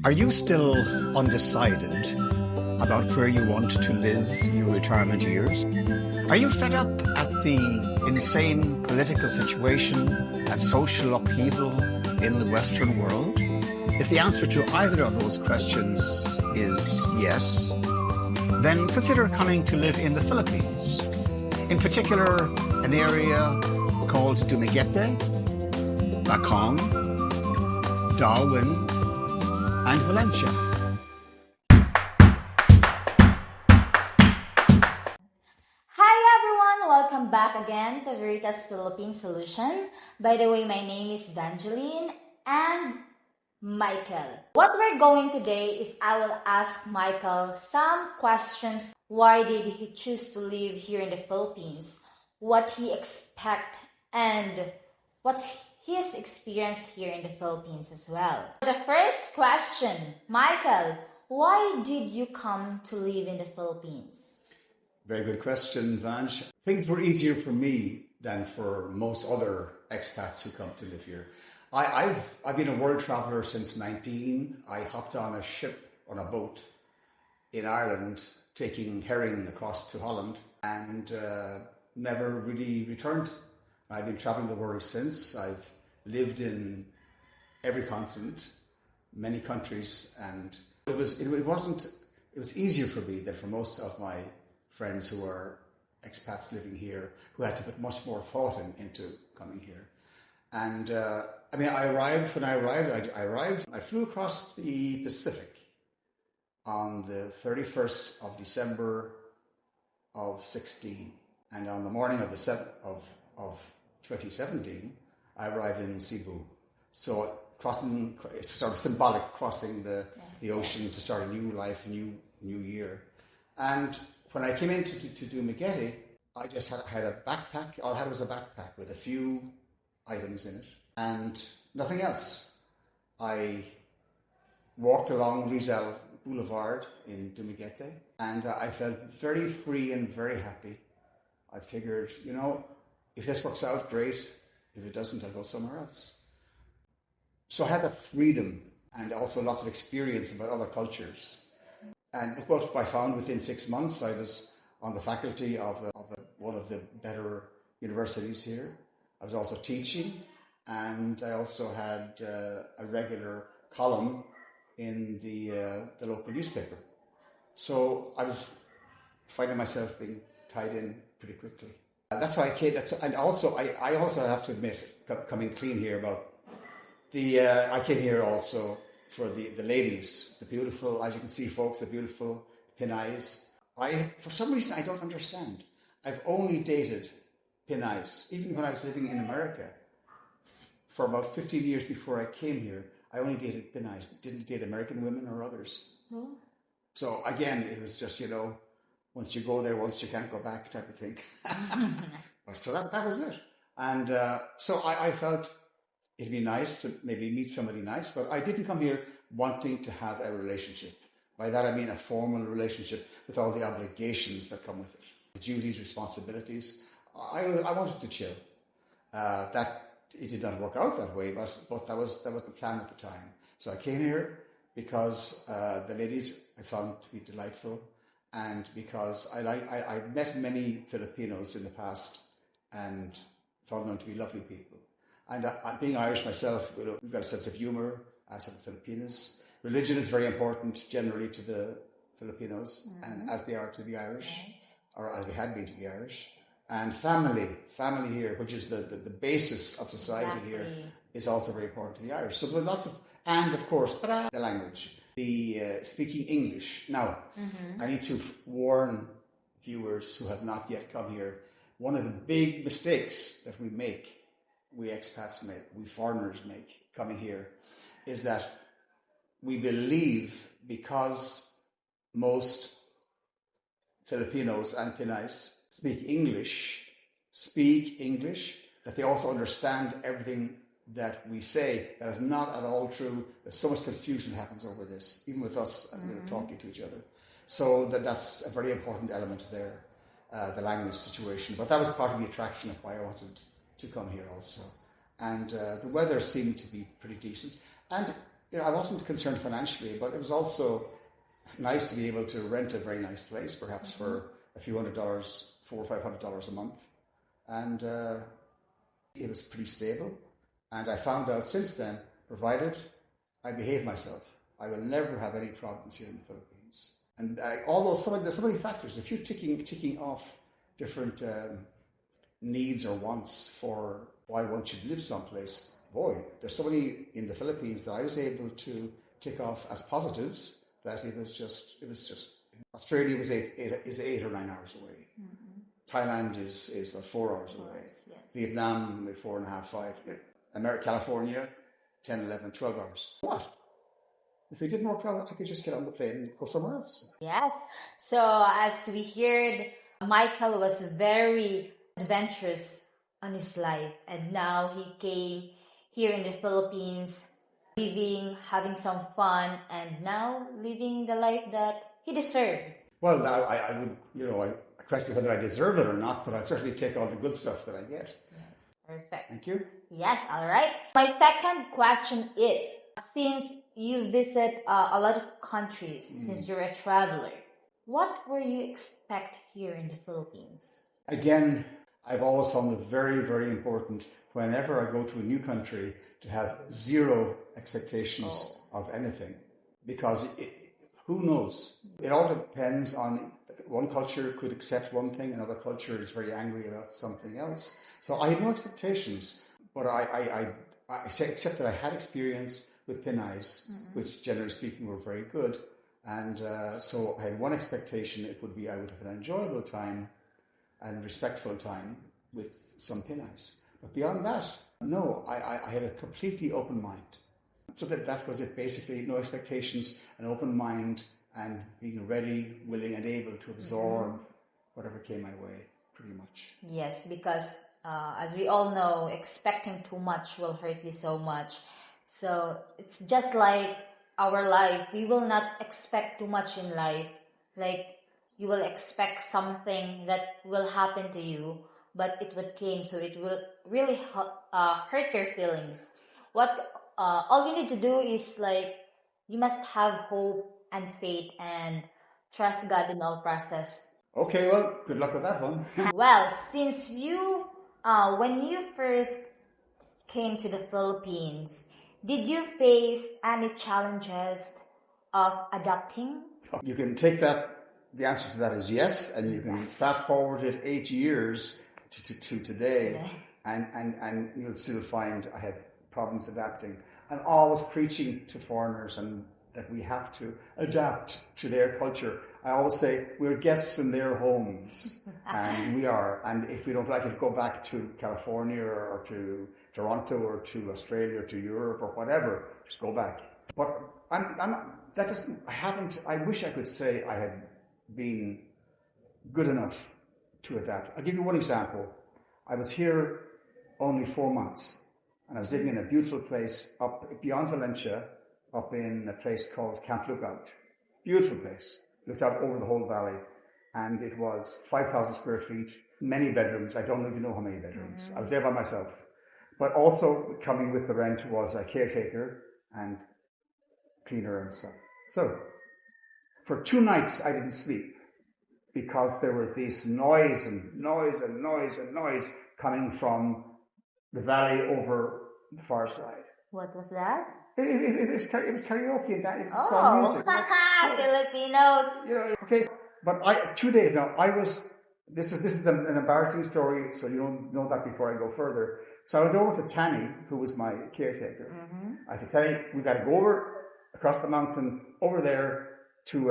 Are you still undecided about where you want to live your retirement years? Are you fed up at the insane political situation and social upheaval in the Western world? If the answer to either of those questions is yes, then consider coming to live in the Philippines. In particular, an area called Dumaguete, Bacong, Darwin, and Valencia. Hi everyone! Welcome back again to VERITAS Philippine Solutions. By the way, my name is Vangeline and Michael. What we're going today is I will ask Michael some questions. Why did he choose to live here in the Philippines? What he expect and what's his experience here in the Philippines as well. The first question, Michael, why did you come to live in the Philippines? Very good question, Vange. Things were easier for me than for most other expats who come to live here. I've been a world traveller since 19. I hopped on a ship, on a boat in Ireland, taking herring across to Holland and never really returned. I've been travelling the world since. I've lived in every continent, many countries, and it was easier for me than for most of my friends who are expats living here, who had to put much more thought into coming here. And when I arrived, I flew across the Pacific on the 31st of December of 16. And on the morning of the 7th of 2017, I arrived in Cebu. So crossing, it's sort of symbolic, crossing the ocean to start a new life, a new year. And when I came into Dumaguete, I just had a backpack. All I had was a backpack with a few items in it and nothing else. I walked along Rizal Boulevard in Dumaguete and I felt very free and very happy. I figured, if this works out, great. If it doesn't, I'll go somewhere else. So I had the freedom and also lots of experience about other cultures. And what I found within 6 months, I was on the faculty of one of the better universities here. I was also teaching, and I also had a regular column in the local newspaper. So I was finding myself being tied in pretty quickly. That's why I came. I also have to admit, coming clean here about I came here also for the ladies, the beautiful, as you can see, folks, the beautiful Pinays. For some reason, I don't understand. I've only dated Pinays, even when I was living in America. For about 15 years before I came here, I only dated Pinays. Didn't date American women or others. Oh. So again, it was just, once you go there, once you can't go back type of thing. So that was it. And so I felt it'd be nice to maybe meet somebody nice, but I didn't come here wanting to have a relationship. By that I mean a formal relationship with all the obligations that come with it. The duties, responsibilities. I wanted to chill. It did not work out that way, but that was the plan at the time. So I came here because the ladies I found to be delightful, and because I met many Filipinos in the past and found them to be lovely people. And being Irish myself, we've got a sense of humour, as have the Filipinos. Religion is very important generally to the Filipinos, and as they are to the Irish, or as they had been to the Irish. And family here, which is the basis of society here, is also very important to the Irish. So there are lots of, and of course, the language, the speaking English. Now, I need to warn viewers who have not yet come here. One of the big mistakes that we expats make, we foreigners make coming here, is that we believe because most Filipinos and Pinays speak English, that they also understand everything that we say. That is not at all true. There's so much confusion happens over this, even with us talking to each other. So that's a very important element there, the language situation. But that was part of the attraction of why I wanted to come here also. And the weather seemed to be pretty decent. And I wasn't concerned financially, but it was also nice to be able to rent a very nice place, perhaps for a few $100, $400 or $500 a month. And it was pretty stable. And I found out since then, provided I behave myself, I will never have any problems here in the Philippines. And there's so many factors. If you're ticking off different needs or wants for why one should live someplace, boy, there's so many in the Philippines that I was able to tick off as positives that it was just. Australia was eight or 9 hours away. Mm-hmm. Thailand is about 4 hours away. Yes. Vietnam, 4.5, 5. America, California, 10, 11, 12 hours. What? If it didn't work out, I could just get on the plane and go somewhere else. Yes. So as we heard, Michael was very adventurous on his life, and now he came here in the Philippines, living, having some fun, and now living the life that he deserved. Well, now I would, I question whether I deserve it or not, but I'd certainly take all the good stuff that I get. Yes, perfect. Thank you. Yes, all right. My second question is, since you visit a lot of countries, since you're a traveler, what were you expect here in the Philippines? Again, I've always found it very, very important whenever I go to a new country to have zero expectations of anything, because who knows? It all depends on, one culture could accept one thing, another culture is very angry about something else. So I had no expectations, but I say, except that I had experience with Pinays, which generally speaking were very good. And so I had one expectation, it would be I would have an enjoyable time and respectful time with some Pinays. But beyond that, no, I had a completely open mind. So that was it, basically, no expectations, an open mind, and being ready, willing, and able to absorb whatever came my way, pretty much. Yes, because as we all know, expecting too much will hurt you so much. So it's just like our life. We will not expect too much in life. Like, you will expect something that will happen to you, but it would came, so it will really hurt your feelings. All you need to do is, like, you must have hope and faith and trust God in all process. Okay, well, good luck with that one. Well, since you, when you first came to the Philippines, did you face any challenges of adapting? You can take that, the answer to that is yes, and you can fast forward it 8 years to today, and you'll still find I had problems adapting. I'm always preaching to foreigners and that we have to adapt to their culture. I always say we're guests in their homes, and we are. And if we don't like it, go back to California or to Toronto or to Australia or to Europe or whatever. Just go back. But I wish I could say I had been good enough to adapt. I'll give you one example. I was here only 4 months, and I was living in a beautiful place up beyond Valencia, up in a place called Camp Lookout. Beautiful place. Looked out over the whole valley, and it was 5,000 square feet, many bedrooms. I don't even know how many bedrooms. I was there by myself. But also coming with the rent was a caretaker and cleaner and stuff. So for 2 nights I didn't sleep because there were this noise coming from the valley over the far side. What was that? It was karaoke and that. It was song music. Filipinos. Okay. But 2 days now, this is an embarrassing story, so you don't know that before I go further. So I went over to Tanny, who was my caretaker. I said, Tanny, we got to go over across the mountain over there to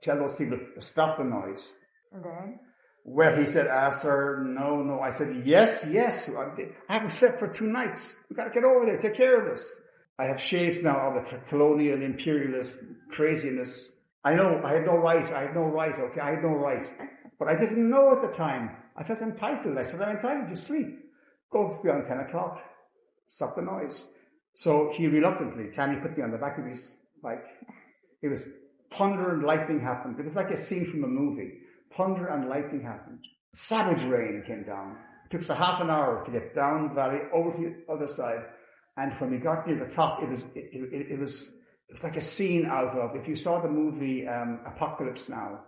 tell those people to stop the noise. And then? Well, he said, sir, no. I said, yes. I haven't slept for 2 nights. We got to get over there, take care of this. I have shades now of the colonial imperialist craziness. I know, I had no right, okay, I had no right. But I didn't know at the time. I felt entitled. I said, I'm entitled to sleep. Go beyond 10 o'clock. Stop the noise. So he reluctantly, Tanny put me on the back of his bike. It was thunder and lightning happened. It was like a scene from a movie. Thunder and lightning happened. Savage rain came down. It took us a half an hour to get down the valley over to the other side. And when we got near the top, it was like a scene out of, if you saw the movie Apocalypse Now,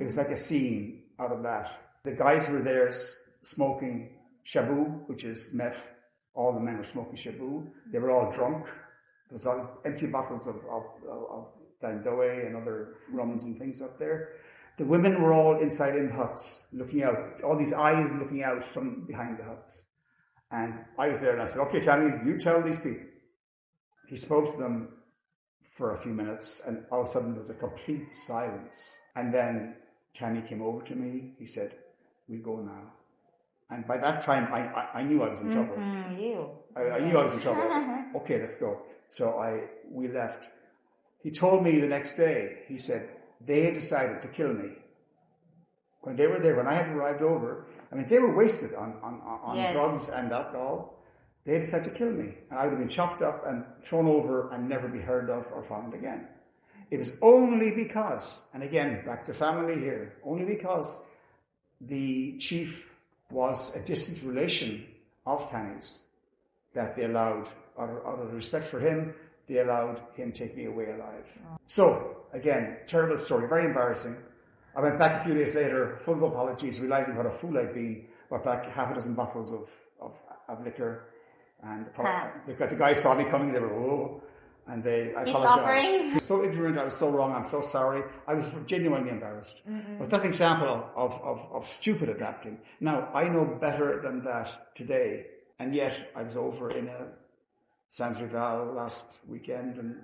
it was like a scene out of that. The guys were there smoking shabu, which is meth. All the men were smoking shabu. They were all drunk. There was empty bottles of Dandoe and other rums and things up there. The women were all inside in huts, looking out, all these eyes looking out from behind the huts. And I was there and I said, okay, Tammy, you tell these people. He spoke to them for a few minutes and all of a sudden there was a complete silence. And then Tammy came over to me. He said, we go now. And by that time, I knew I was in trouble. I knew I was in trouble. Okay, let's go. So we left. He told me the next day, he said, they had decided to kill me. When they were there, when I had arrived over, I mean, they were wasted on drugs and alcohol. They decided to kill me. And I would have been chopped up and thrown over and never be heard of or found again. It was only because, and again, back to family here, only because the chief was a distant relation of Tammy's that they allowed, out of respect for him, they allowed him to take me away alive. So, again, terrible story, very embarrassing. I went back a few days later, full of apologies, realizing what a fool I'd been. Brought back half a dozen bottles of liquor. And the guys saw me coming, they were, oh, and I apologized. So ignorant, I was so wrong, I'm so sorry. I was genuinely embarrassed. But that's an example of stupid adapting. Now, I know better than that today, and yet I was over in Sans Rival last weekend and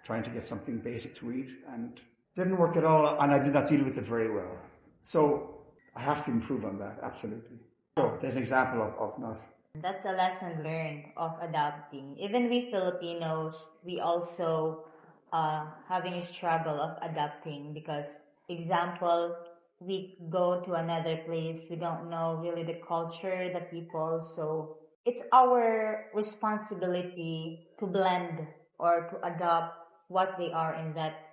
trying to get something basic to eat, and didn't work at all, and I did not deal with it very well. So I have to improve on that, absolutely. So there's an example of not. That's a lesson learned of adapting. Even we Filipinos, we also having a struggle of adapting because, example, we go to another place, we don't know really the culture, the people, so it's our responsibility to blend or to adopt what they are in that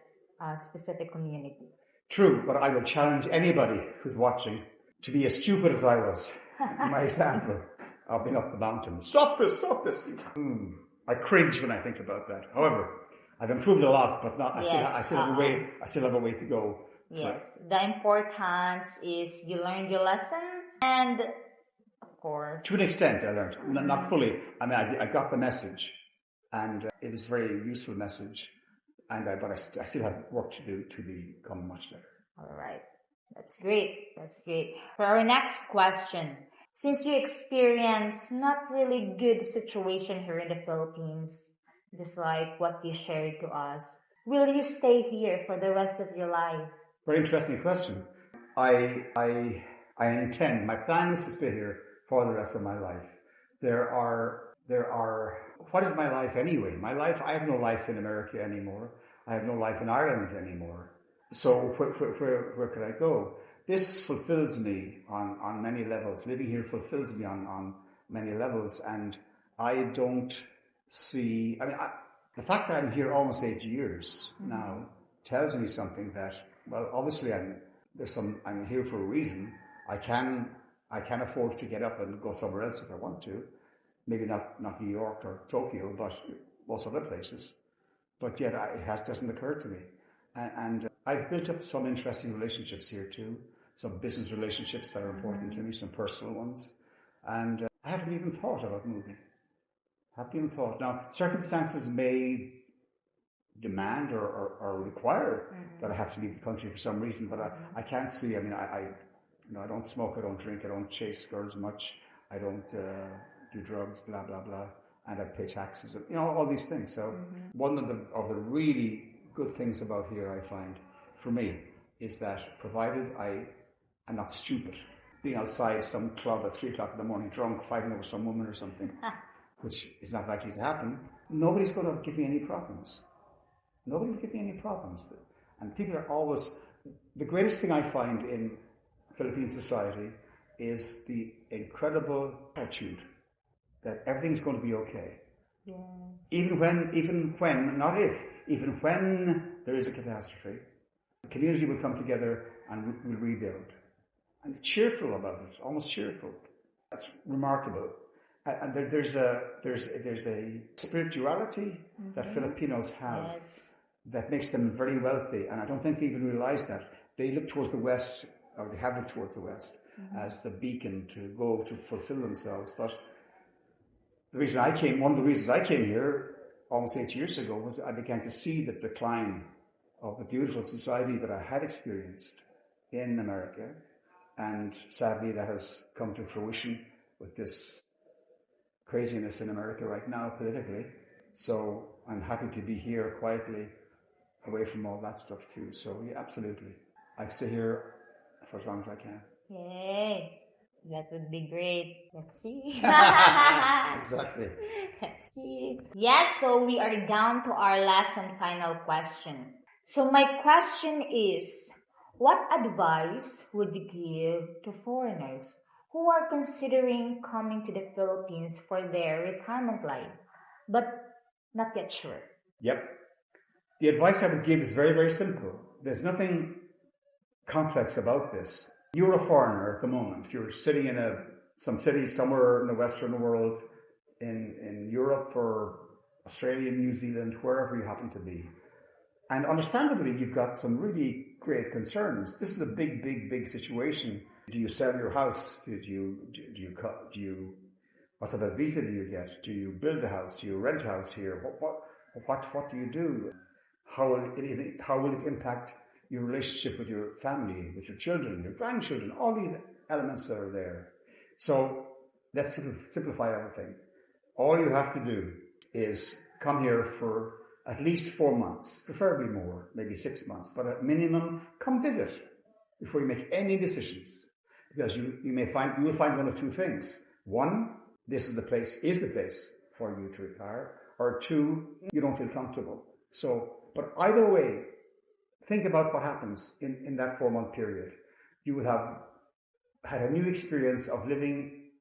specific community. True, but I would challenge anybody who's watching to be as stupid as I was. My example. I've been up the mountain. Stop this. I cringe when I think about that. However, I've improved a lot, but not. I still have a way to go. Yes, the importance is you learned your lesson, and of course, to an extent, I learned, not fully. I mean, I got the message, and it was a very useful message. But I still have work to do to become much better. All right, that's great. For our next question. Since you experience not really good situation here in the Philippines, just like what you shared to us, will you stay here for the rest of your life? Very interesting question. I intend, my plan is to stay here for the rest of my life. There are, what is my life anyway? My life, I have no life in America anymore. I have no life in Ireland anymore. So where could I go? This fulfills me on many levels. Living here fulfills me on many levels, and I don't see. I mean, the fact that I'm here almost 8 years now tells me something that, well, obviously I'm here for a reason. I can afford to get up and go somewhere else if I want to. Maybe not New York or Tokyo, but most other places. But yet it doesn't occur to me, and I've built up some interesting relationships here too. Some business relationships that are important to me, some personal ones. And I haven't even thought about moving. Now, circumstances may demand or require that I have to leave the country for some reason, but I can't see. I mean, I don't smoke, I don't drink, I don't chase girls much, I don't do drugs, blah, blah, blah, and I pay taxes, all these things. So one of the really good things about here, I find, for me, is that provided I'm not stupid, being outside some club at 3 o'clock in the morning drunk, fighting over some woman or something, which is not likely to happen, nobody's going to give me any problems. Nobody will give me any problems. And people are always, the greatest thing I find in Philippine society is the incredible attitude that everything's going to be okay. Yes. Even when, not if, even when there is a catastrophe, the community will come together and will rebuild. And cheerful about it, almost cheerful. That's remarkable. And there's a spirituality that Filipinos have that makes them very wealthy, and I don't think they even realize that. They look towards the West, or they have looked towards the West as the beacon to go to fulfill themselves. But one of the reasons I came here almost 8 years ago was I began to see the decline of the beautiful society that I had experienced in America, and sadly that has come to fruition with this craziness in America right now politically. So I'm happy to be here quietly away from all that stuff too. So yeah, absolutely. I'd stay here for as long as I can. Yay! That would be great. Let's see. Exactly. Let's see. Yes, so we are down to our last and final question. So my question is, what advice would you give to foreigners who are considering coming to the Philippines for their retirement life, but not yet sure? Yep. The advice I would give is very, very simple. There's nothing complex about this. You're a foreigner at the moment. You're sitting in some city somewhere in the Western world, in Europe or Australia, New Zealand, wherever you happen to be. And understandably, you've got some really great concerns. This is a big, big, big situation. Do you sell your house? What sort of visa do you get? Do you build a house? Do you rent a house here? What do you do? How will it impact your relationship with your family, with your children, your grandchildren, all these elements that are there. So let's simplify everything. All you have to do is come here for at least 4 months, preferably more, maybe 6 months, but at minimum, come visit before you make any decisions. Because you will find one of two things. One, this is the place for you to retire, or two, you don't feel comfortable. But either way, think about what happens in that 4 month period. You will have had a new experience of living,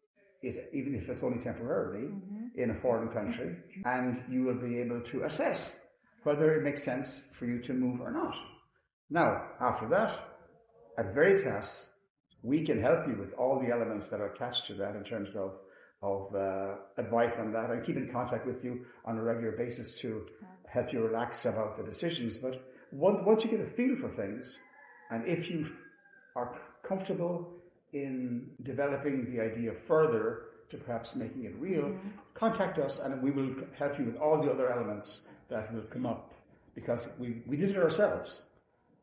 even if it's only temporarily, in a foreign country, and you will be able to assess whether it makes sense for you to move or not. Now, after that, at VERITAS, we can help you with all the elements that are attached to that in terms of advice on that, and keep in contact with you on a regular basis to help you relax about the decisions. But once you get a feel for things, and if you are comfortable in developing the idea further to perhaps making it real, contact us and we will help you with all the other elements that will come up, because we did it ourselves.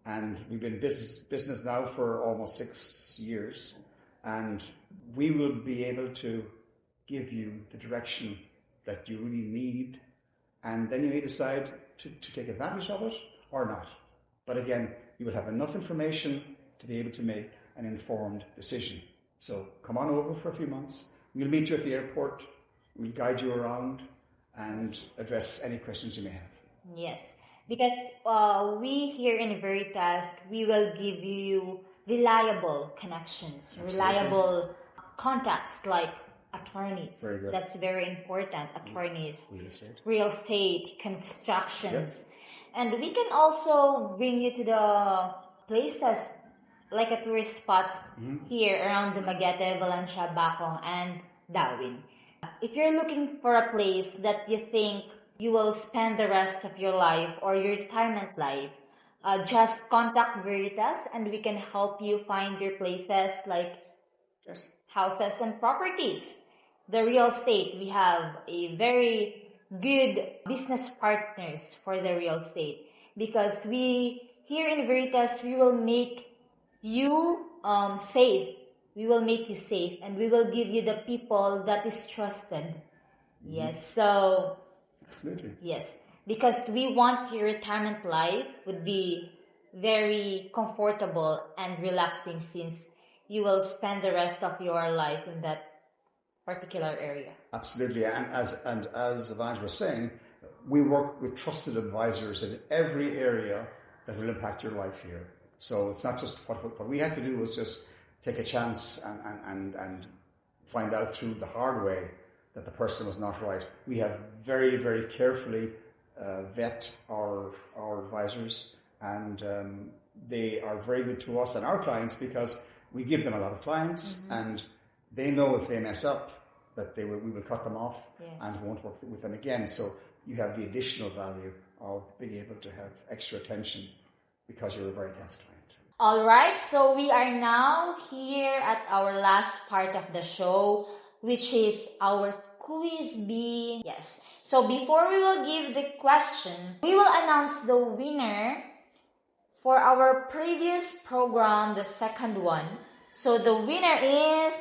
And we've been in business now for almost 6 years, and we will be able to give you the direction that you really need, and then you may decide to take advantage of it or not. But again, you will have enough information to be able to make an informed decision. So come on over for a few months. We'll meet you at the airport. We'll guide you around and address any questions you may have. Yes. Because we here in VERITAS, we will give you reliable connections, reliable contacts like attorneys. Very good. That's very important. Attorneys, real estate, constructions. And we can also bring you to the places like a tourist spots here around Dumaguete, Valencia, Bacong, and Darwin. If you're looking for a place that you think you will spend the rest of your life or your retirement life, just contact VERITAS and we can help you find your places like houses and properties. The real estate, we have a very good business partners for the real estate, because we here in VERITAS, we will make you safe. We will make you safe, and we will give you the people that is trusted. Yes, so absolutely. Yes, because we want your retirement life would be very comfortable and relaxing, since you will spend the rest of your life in that particular area. Absolutely, and as Vange was saying, we work with trusted advisors in every area that will impact your life here. So it's not just what we had to do was just take a chance and find out through the hard way that the person was not right. We have very, very carefully vet our advisors, and they are very good to us and our clients, because we give them a lot of clients, and they know if they mess up, that we will cut them off and won't work with them again. So you have the additional value of being able to have extra attention because you're a VERITAS client. All right, so we are now here at our last part of the show, which is our quiz bee. Yes. So before we will give the question, we will announce the winner for our previous program, the second one. So the winner is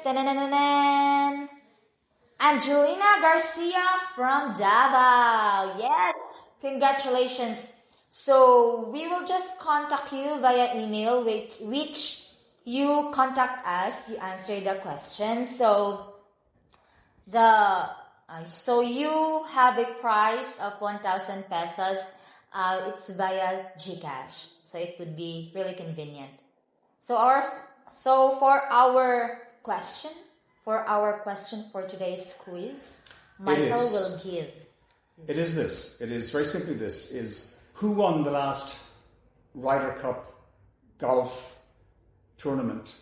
Angelina Garcia from Davao. Yes, congratulations. So we will just contact you via email, which you contact us. You answer the question. So you have a price of 1,000 pesos. It's via GCash, so it would be really convenient. So for our question for today's quiz, Michael will give. It is this. It is very simply this: is who won the last Ryder Cup golf tournament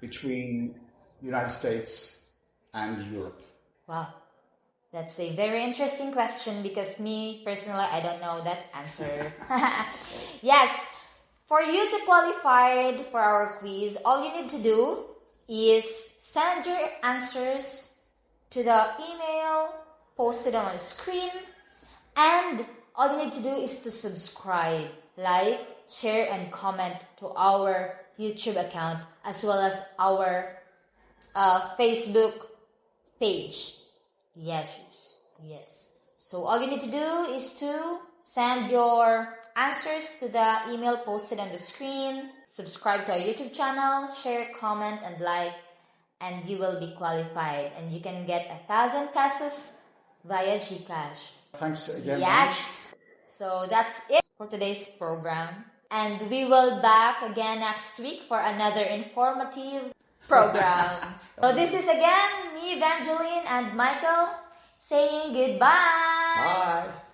between the United States and Europe? Wow. That's a very interesting question because me, personally, I don't know that answer. Yes, for you to qualify for our quiz, all you need to do is send your answers to the email posted on the screen, and all you need to do is to subscribe, like, share, and comment to our YouTube account as well as our Facebook page. Yes. So all you need to do is to send your answers to the email posted on the screen, subscribe to our YouTube channel, share, comment, and like, and you will be qualified. And you can get 1,000 pesos via GCash. Thanks again. Yes. So that's it for today's program. And we will back again next week for another informative program. So this is again me, Vangeline, and Michael saying goodbye. Bye.